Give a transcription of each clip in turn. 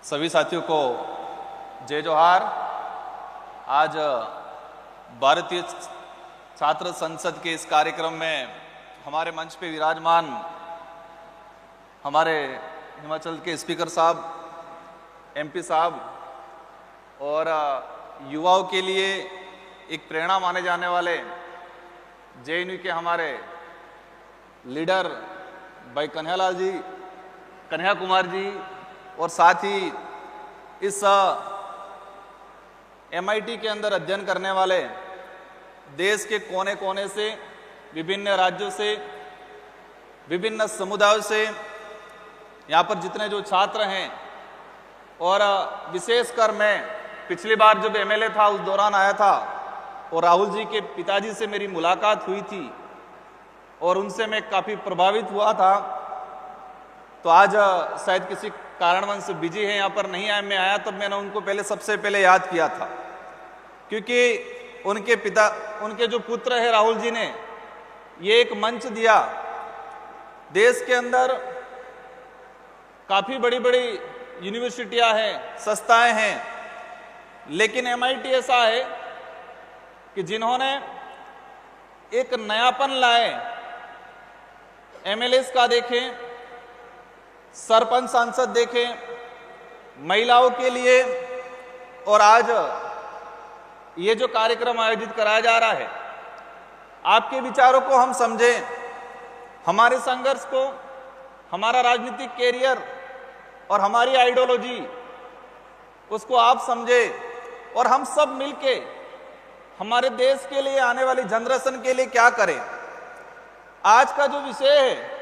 सभी साथियों को जय जोहार। आज भारतीय छात्र संसद के इस कार्यक्रम में हमारे मंच पे विराजमान हमारे हिमाचल के स्पीकर साहब, एमपी साहब और युवाओं के लिए एक प्रेरणा माने जाने वाले जेएनयू के हमारे लीडर भाई कन्हैया कुमार जी और साथ ही इस MIT के अंदर अध्ययन करने वाले देश के कोने कोने से, विभिन्न राज्यों से, विभिन्न समुदायों से यहाँ पर जितने जो छात्र हैं, और विशेषकर मैं पिछली बार जब MLA था उस दौरान आया था और राहुल जी के पिताजी से मेरी मुलाकात हुई थी और उनसे मैं काफ़ी प्रभावित हुआ था। तो आज शायद किसी कारणवश से बिजी है, यहाँ पर नहीं आया, मैं आया तब मैंने उनको सबसे पहले याद किया था, क्योंकि उनके जो पुत्र है राहुल जी ने ये एक मंच दिया। देश के अंदर काफ़ी बड़ी बड़ी यूनिवर्सिटियां हैं, संस्थाएं हैं, लेकिन MIT ऐसा है कि जिन्होंने एक नयापन लाए, MLAs का देखें, सरपंच सांसद देखें, महिलाओं के लिए, और आज ये जो कार्यक्रम आयोजित कराया जा रहा है, आपके विचारों को हम समझें, हमारे संघर्ष को, हमारा राजनीतिक कैरियर और हमारी आइडियोलॉजी उसको आप समझें और हम सब मिलके हमारे देश के लिए, आने वाली जनरेशन के लिए क्या करें। आज का जो विषय है,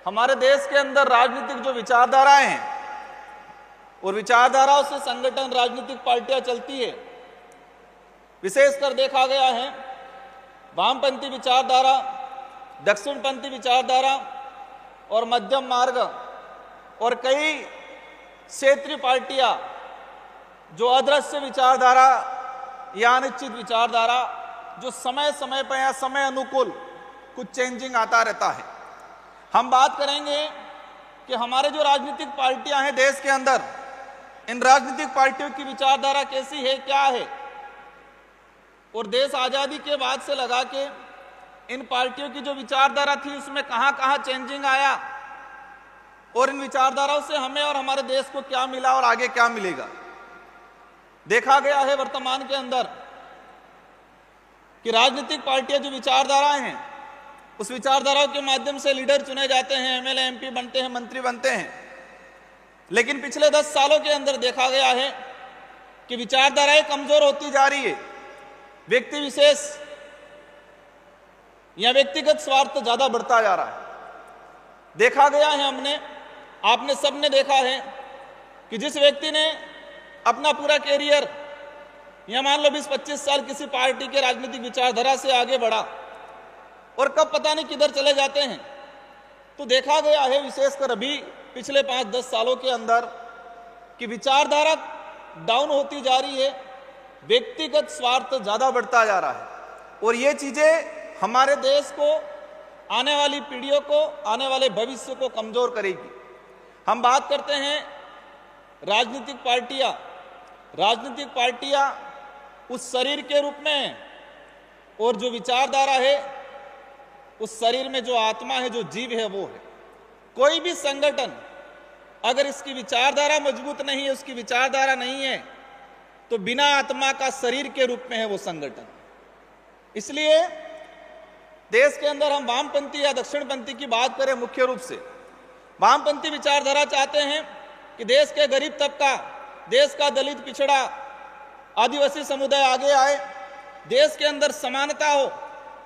हमारे देश के अंदर राजनीतिक जो विचारधाराएं हैं और विचारधाराओं से संगठन, राजनीतिक पार्टियां चलती है, विशेषकर देखा गया है वामपंथी विचारधारा, दक्षिणपंथी विचारधारा और मध्यम मार्ग, और कई क्षेत्रीय पार्टियां जो अदृश्य विचारधारा या अनिश्चित विचारधारा, जो समय समय पर या समय अनुकूल कुछ चेंजिंग आता रहता है। हम बात करेंगे कि हमारे जो राजनीतिक पार्टियां हैं देश के अंदर, इन राजनीतिक पार्टियों की विचारधारा कैसी है, क्या है, और देश आजादी के बाद से लगा के इन पार्टियों की जो विचारधारा थी उसमें कहां कहां चेंजिंग आया, और इन विचारधाराओं से हमें और हमारे देश को क्या मिला और आगे क्या मिलेगा। देखा गया है वर्तमान के अंदर कि राजनीतिक पार्टियां जो विचारधाराएं हैं, उस विचारधाराओं के माध्यम से लीडर चुने जाते हैं, MLA MP बनते हैं, मंत्री बनते हैं, लेकिन पिछले 10 सालों के अंदर देखा गया है कि विचारधाराएं कमजोर होती जा रही है। व्यक्ति विशेष या व्यक्तिगत स्वार्थ ज्यादा बढ़ता जा रहा है। देखा गया है, आपने सबने देखा है कि जिस व्यक्ति ने अपना पूरा कैरियर या मान लो 20-25 साल किसी पार्टी के राजनीतिक विचारधारा से आगे बढ़ा और कब पता नहीं किधर चले जाते हैं, तो देखा गया है विशेषकर अभी पिछले 5-10 सालों के अंदर कि विचारधारा डाउन होती जा रही है, व्यक्तिगत स्वार्थ ज्यादा बढ़ता जा रहा है, और ये चीजें हमारे देश को, आने वाली पीढ़ियों को, आने वाले भविष्य को कमजोर करेगी। हम बात करते हैं राजनीतिक पार्टियां उस शरीर के रूप में, और जो विचारधारा है उस शरीर में जो आत्मा है, जो जीव है, वो है। कोई भी संगठन अगर इसकी विचारधारा मजबूत नहीं है, उसकी विचारधारा नहीं है, तो बिना आत्मा का शरीर के रूप में है वो संगठन। इसलिए देश के अंदर हम वामपंथी या दक्षिणपंथी की बात करें, मुख्य रूप से वामपंथी विचारधारा चाहते हैं कि देश के गरीब तबका, देश का दलित, पिछड़ा, आदिवासी समुदाय आगे आए, देश के अंदर समानता हो,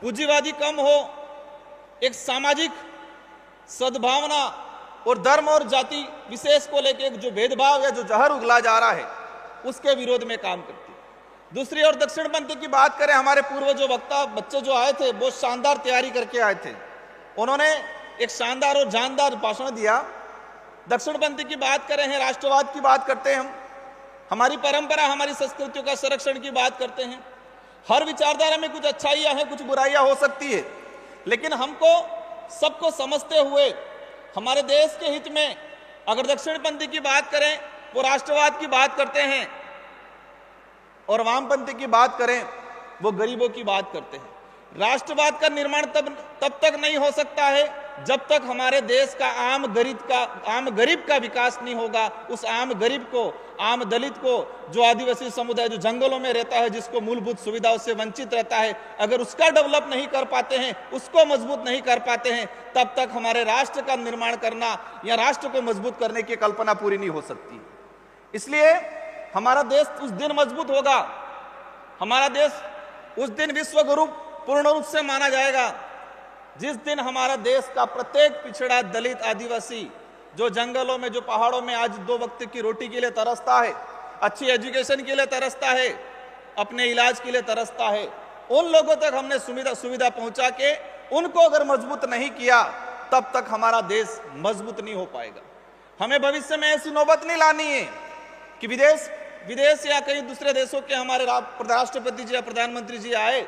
पूंजीवादी कम हो, एक सामाजिक सद्भावना और धर्म और जाति विशेष को लेकर जो भेदभाव या जो जहर उगला जा रहा है उसके विरोध में काम करती है। दूसरी ओर दक्षिणपंथी की बात करें, हमारे पूर्व जो वक्ता बच्चे जो आए थे बहुत शानदार तैयारी करके आए थे, उन्होंने एक शानदार और जानदार भाषण दिया। दक्षिणपंथी की बात करें, राष्ट्रवाद की बात करते हैं, हम हमारी परंपरा, हमारी संस्कृतियों का संरक्षण की बात करते हैं। हर विचारधारा में कुछ अच्छाइयां हैं, कुछ बुराइयां हो सकती है, लेकिन हमको सबको समझते हुए हमारे देश के हित में अगर दक्षिणपंथी की बात करें वो राष्ट्रवाद की बात करते हैं, और वामपंथी की बात करें वो गरीबों की बात करते हैं। राष्ट्रवाद का निर्माण तब तक नहीं हो सकता है जब तक हमारे देश का आम गरीब का विकास नहीं होगा। उस आम गरीब को, आम दलित को, जो आदिवासी समुदाय जो जंगलों में रहता है, जिसको मूलभूत सुविधाओं से वंचित रहता है, अगर उसका डेवलप नहीं कर पाते हैं, उसको मजबूत नहीं कर पाते हैं, तब तक हमारे राष्ट्र का निर्माण करना या राष्ट्र को मजबूत करने की कल्पना पूरी नहीं हो सकती। इसलिए हमारा देश उस दिन मजबूत होगा, हमारा देश उस दिन विश्व गुरु पूर्ण रूप से माना जाएगा जिस दिन हमारा देश का प्रत्येक पिछड़ा दलित आदिवासी जो जंगलों में, जो पहाड़ों में आज 2 वक्त की रोटी के लिए तरसता है, अच्छी एजुकेशन के लिए तरसता है, अपने इलाज के लिए तरसता है, उन लोगों तक हमने सुविधा पहुंचा के उनको अगर मजबूत नहीं किया तब तक हमारा देश मजबूत नहीं हो पाएगा। हमें भविष्य में ऐसी नौबत नहीं लानी है कि विदेश या कई दूसरे देशों के हमारे राष्ट्रपति जी या प्रधानमंत्री जी आए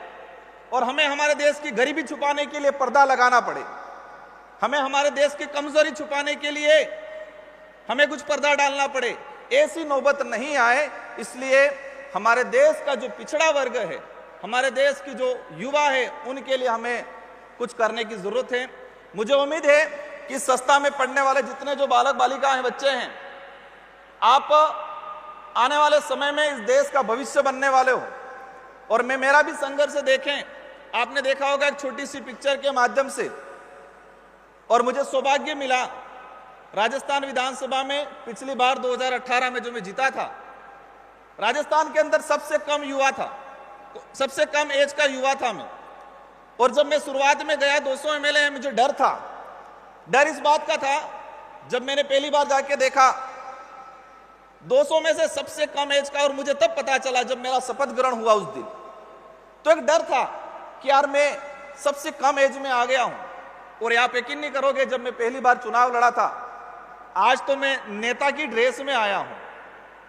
और हमें हमारे देश की गरीबी छुपाने के लिए पर्दा लगाना पड़े, हमें हमारे देश की कमजोरी छुपाने के लिए हमें कुछ पर्दा डालना पड़े। ऐसी नौबत नहीं आए, इसलिए हमारे देश का जो पिछड़ा वर्ग है, हमारे देश की जो युवा है, उनके लिए हमें कुछ करने की जरूरत है। मुझे उम्मीद है कि संस्था में पढ़ने वाले जितने जो बालक बालिका हैं, बच्चे हैं, आप आने वाले समय में इस देश का भविष्य बनने वाले हो। और मेरा भी संघर्ष देखें, आपने देखा होगा एक छोटी सी पिक्चर के माध्यम से, और मुझे सौभाग्य मिला राजस्थान विधानसभा में पिछली बार 2018 में जो मैं जीता था, राजस्थान के अंदर सबसे कम युवा था, सबसे कम एज का युवा था मैं। और जब मैं शुरुआत में गया 200 एमएलए, मुझे डर था। डर इस बात का था, जब मैंने पहली बार जाके देखा 200 में से सबसे कम एज का, और मुझे तब पता चला जब मेरा शपथ ग्रहण हुआ उस दिन, तो एक डर था कि यार मैं सबसे कम एज में आ गया हूं। और आप यकीन नहीं करोगे, जब मैं पहली बार चुनाव लड़ा था, आज तो मैं नेता की ड्रेस में आया हूं,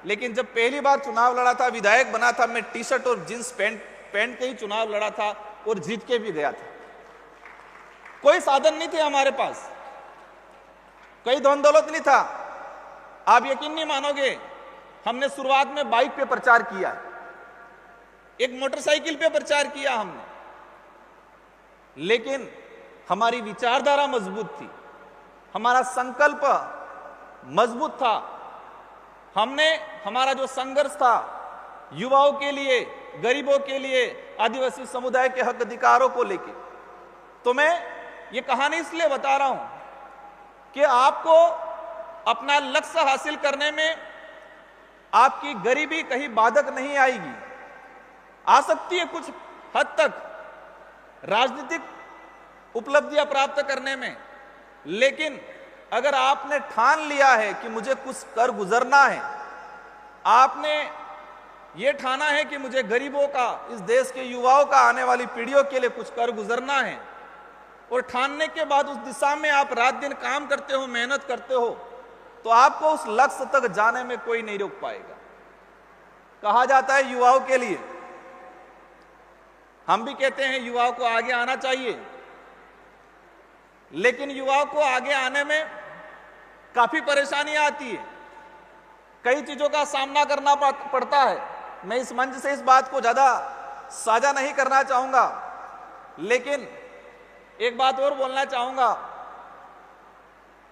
लेकिन जब पहली बार चुनाव लड़ा था, विधायक बना था, मैं टी शर्ट और जींस पैंट के ही चुनाव लड़ा था और जीत के भी गया था। कोई साधन नहीं थे हमारे पास, कोई धन दौलत नहीं था। आप यकीन नहीं मानोगे, हमने शुरुआत में बाइक पे प्रचार किया, एक मोटरसाइकिल पे प्रचार किया हमने, लेकिन हमारी विचारधारा मजबूत थी, हमारा संकल्प मजबूत था। हमने हमारा जो संघर्ष था युवाओं के लिए, गरीबों के लिए, आदिवासी समुदाय के हक अधिकारों को लेके, तो मैं ये कहानी इसलिए बता रहा हूं कि आपको अपना लक्ष्य हासिल करने में आपकी गरीबी कहीं बाधक नहीं आएगी। आ सकती है कुछ हद तक राजनीतिक उपलब्धियां प्राप्त करने में, लेकिन अगर आपने ठान लिया है कि मुझे कुछ कर गुजरना है, आपने ये ठाना है कि मुझे गरीबों का, इस देश के युवाओं का, आने वाली पीढ़ियों के लिए कुछ कर गुजरना है, और ठानने के बाद उस दिशा में आप रात दिन काम करते हो, मेहनत करते हो, तो आपको उस लक्ष्य तक जाने में कोई नहीं रोक पाएगा। कहा जाता है युवाओं के लिए, हम भी कहते हैं युवाओं को आगे आना चाहिए, लेकिन युवाओं को आगे आने में काफी परेशानियां आती है, कई चीजों का सामना करना पड़ता है। मैं इस मंच से इस बात को ज्यादा साझा नहीं करना चाहूंगा, लेकिन एक बात और बोलना चाहूंगा।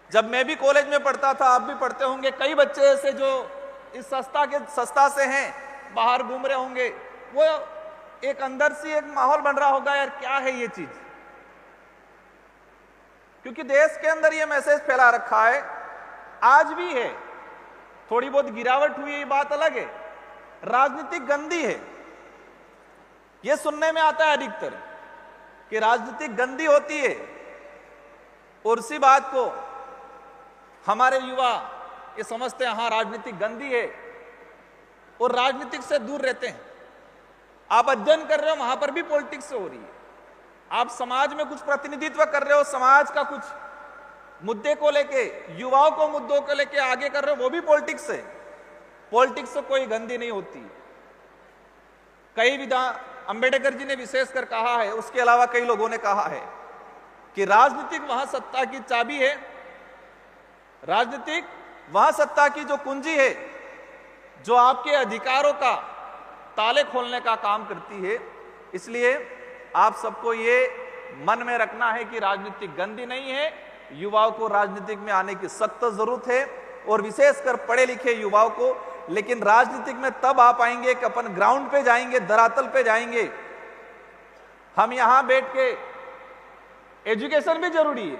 जब मैं भी कॉलेज में पढ़ता था, आप भी पढ़ते होंगे, कई बच्चे ऐसे जो इस संस्था से हैं, बाहर घूम रहे होंगे, वो एक अंदर से एक माहौल बन रहा होगा, यार क्या है ये चीज, क्योंकि देश के अंदर ये मैसेज फैला रखा है, आज भी है, थोड़ी बहुत गिरावट हुई है, बात अलग है, राजनीतिक गंदी है। ये सुनने में आता है अधिकतर कि राजनीतिक गंदी होती है, और उसी बात को हमारे युवा ये समझते हैं, हाँ राजनीतिक गंदी है, और राजनीतिक से दूर रहते हैं। आप अध्ययन कर रहे हो, वहां पर भी पॉलिटिक्स हो रही है। आप समाज में कुछ प्रतिनिधित्व कर रहे हो, समाज का कुछ मुद्दे को लेके, युवाओं को मुद्दों को लेके आगे कर रहे हो, वो भी पॉलिटिक्स है। पॉलिटिक्स से कोई गंदी नहीं होती। अंबेडकर जी ने विशेषकर कहा है, उसके अलावा कई लोगों ने कहा है कि राजनीतिक वहां सत्ता की चाबी है, राजनीतिक वहां सत्ता की जो कुंजी है, जो आपके अधिकारों का ताले खोलने का काम करती है। इसलिए आप सबको ये मन में रखना है कि राजनीति गंदी नहीं है, युवाओं को राजनीतिक में आने की सख्त जरूरत है, और विशेषकर पढ़े लिखे युवाओं को। लेकिन राजनीतिक में तब आ पाएंगे कि अपन ग्राउंड पे जाएंगे, धरातल पे जाएंगे। हम यहां बैठ के, एजुकेशन भी जरूरी है,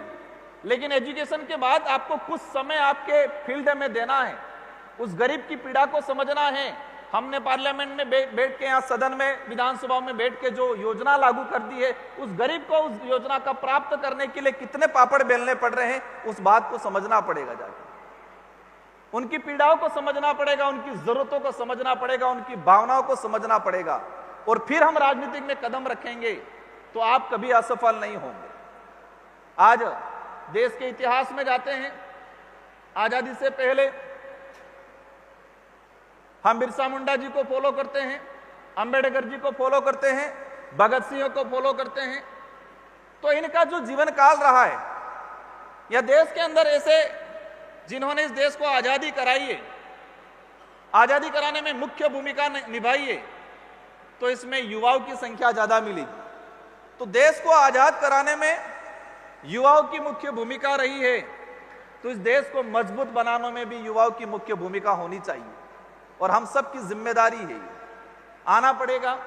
लेकिन एजुकेशन के बाद आपको कुछ समय आपके फील्ड में देना है, उस गरीब की पीड़ा को समझना है। हमने पार्लियामेंट में बैठ के, यहाँ सदन में, विधानसभा में बैठ के जो योजना लागू कर दी है, उस गरीब को उस योजना का प्राप्त करने के लिए कितने पापड़ बेलने पड़ रहे हैं, उस बात को समझना पड़ेगा। जाके उनकी पीड़ाओं को समझना पड़ेगा, उनकी जरूरतों को समझना पड़ेगा, उनकी भावनाओं को समझना पड़ेगा, और फिर हम राजनीतिक में कदम रखेंगे तो आप कभी असफल नहीं होंगे। आज देश के इतिहास में जाते हैं, आजादी से पहले हम बिरसा मुंडा जी को फॉलो करते हैं, अंबेडकर जी को फॉलो करते हैं, भगत सिंह को फॉलो करते हैं। तो इनका जो जीवन काल रहा है, या देश के अंदर ऐसे जिन्होंने इस देश को आजादी कराई है, आजादी कराने में मुख्य भूमिका निभाई है, तो इसमें युवाओं की संख्या ज्यादा मिलेगी। तो देश को आजाद कराने में युवाओं की मुख्य भूमिका रही है, तो इस देश को मजबूत बनाने में भी युवाओं की मुख्य भूमिका होनी चाहिए, और हम सब की जिम्मेदारी है ये। आना पड़ेगा।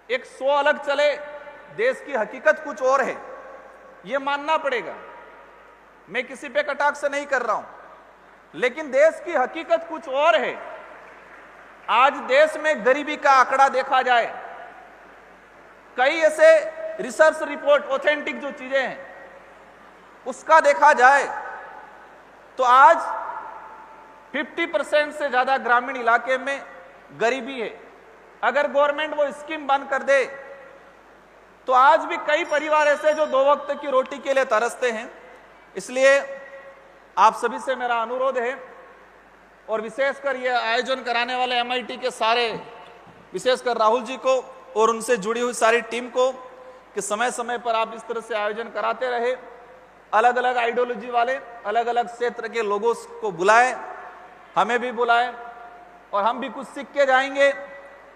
एक सौ अलग चले, देश की हकीकत कुछ और है, ये मानना पड़ेगा। मैं किसी पे कटाक्ष नहीं कर रहा हूं, लेकिन देश की हकीकत कुछ और है। आज देश में गरीबी का आंकड़ा देखा जाए, कई ऐसे रिसर्च रिपोर्ट, ऑथेंटिक जो चीजें हैं, उसका देखा जाए तो आज 50% से ज्यादा ग्रामीण इलाके में गरीबी है। अगर गवर्नमेंट वो स्कीम बंद कर दे तो आज भी कई परिवार ऐसे जो 2 वक्त की रोटी के लिए तरसते हैं। इसलिए आप सभी से मेरा अनुरोध है, और विशेषकर ये आयोजन कराने वाले MIT के सारे, विशेषकर राहुल जी को और उनसे जुड़ी हुई सारी टीम को, कि समय समय पर आप इस तरह से आयोजन कराते रहे। अलग अलग आइडियोलॉजी वाले, अलग अलग क्षेत्र के लोगों को बुलाएं, हमें भी बुलाएं, और हम भी कुछ सीख के जाएंगे।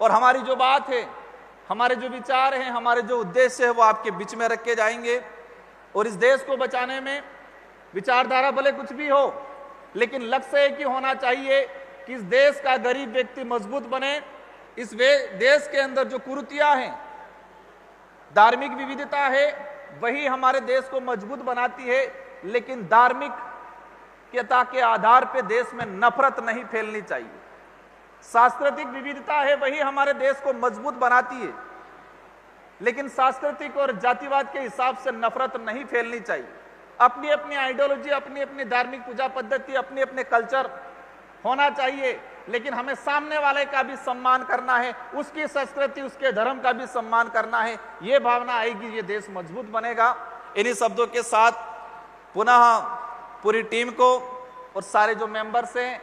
और हमारी जो बात है, हमारे जो विचार हैं, हमारे जो उद्देश्य है, वो आपके बीच में रख के जाएंगे। और इस देश को बचाने में विचारधारा भले कुछ भी हो, लेकिन लक्ष्य एक ही होना चाहिए कि इस देश का गरीब व्यक्ति मजबूत बने। इस देश के अंदर जो कुरीतियां हैं, धार्मिक विविधता है, वही हमारे देश को मजबूत बनाती है। लेकिन धार्मिकता के आधार पे देश में नफरत नहीं फैलनी चाहिए। सांस्कृतिक विविधता है, वही हमारे देश को मजबूत बनाती है, लेकिन सांस्कृतिक और जातिवाद के हिसाब से नफरत नहीं फैलनी चाहिए। अपनी अपनी आइडियोलॉजी, अपनी अपनी धार्मिक पूजा पद्धति, अपने अपने कल्चर होना चाहिए, लेकिन हमें सामने वाले का भी सम्मान करना है, उसकी संस्कृति, उसके धर्म का भी सम्मान करना है। ये भावना आएगी, ये देश मजबूत बनेगा। इन्हीं शब्दों के साथ पुनः पूरी टीम को और सारे जो मेंबर्स हैं,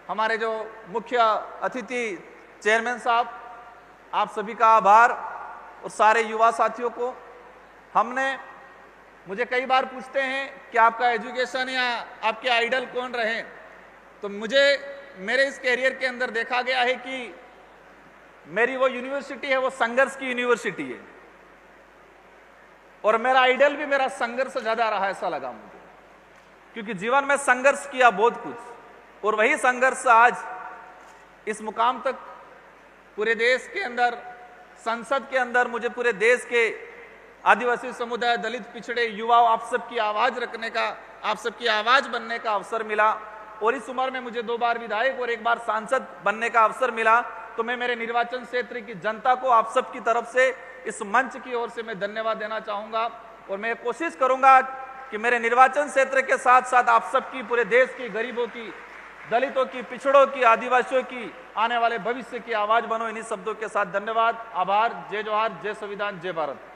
हमारे जो मुख्य अतिथि चेयरमैन साहब, आप सभी का आभार, और सारे युवा साथियों को। मुझे कई बार पूछते हैं कि आपका एजुकेशन या आपके आइडल कौन रहे, तो मेरे इस कैरियर के अंदर देखा गया है कि मेरी वो यूनिवर्सिटी है, वो संघर्ष की यूनिवर्सिटी है, और मेरा आइडल भी मेरा संघर्ष ज्यादा रहा, ऐसा लगा मुझे, क्योंकि जीवन में संघर्ष किया बहुत कुछ, और वही संघर्ष आज इस मुकाम तक पूरे देश के अंदर, संसद के अंदर, मुझे पूरे देश के आदिवासी समुदाय, दलित, पिछड़े युवाओं, आप सबकी आवाज रखने का, आप सबकी आवाज बनने का अवसर मिला। और इस उम्र में मुझे 2 बार विधायक और 1 बार सांसद बनने का अवसर मिला। तो मैं मेरे निर्वाचन क्षेत्र की जनता को, आप सबकी तरफ से, इस मंच की ओर से मैं धन्यवाद देना चाहूंगा। और मैं कोशिश करूंगा कि मेरे निर्वाचन क्षेत्र के साथ साथ आप सबकी, पूरे देश की गरीबों की, दलितों की, पिछड़ों की, आदिवासियों की आने वाले भविष्य की आवाज बनो। इन्हीं शब्दों के साथ धन्यवाद, आभार। जय जोहार, जय संविधान, जय भारत।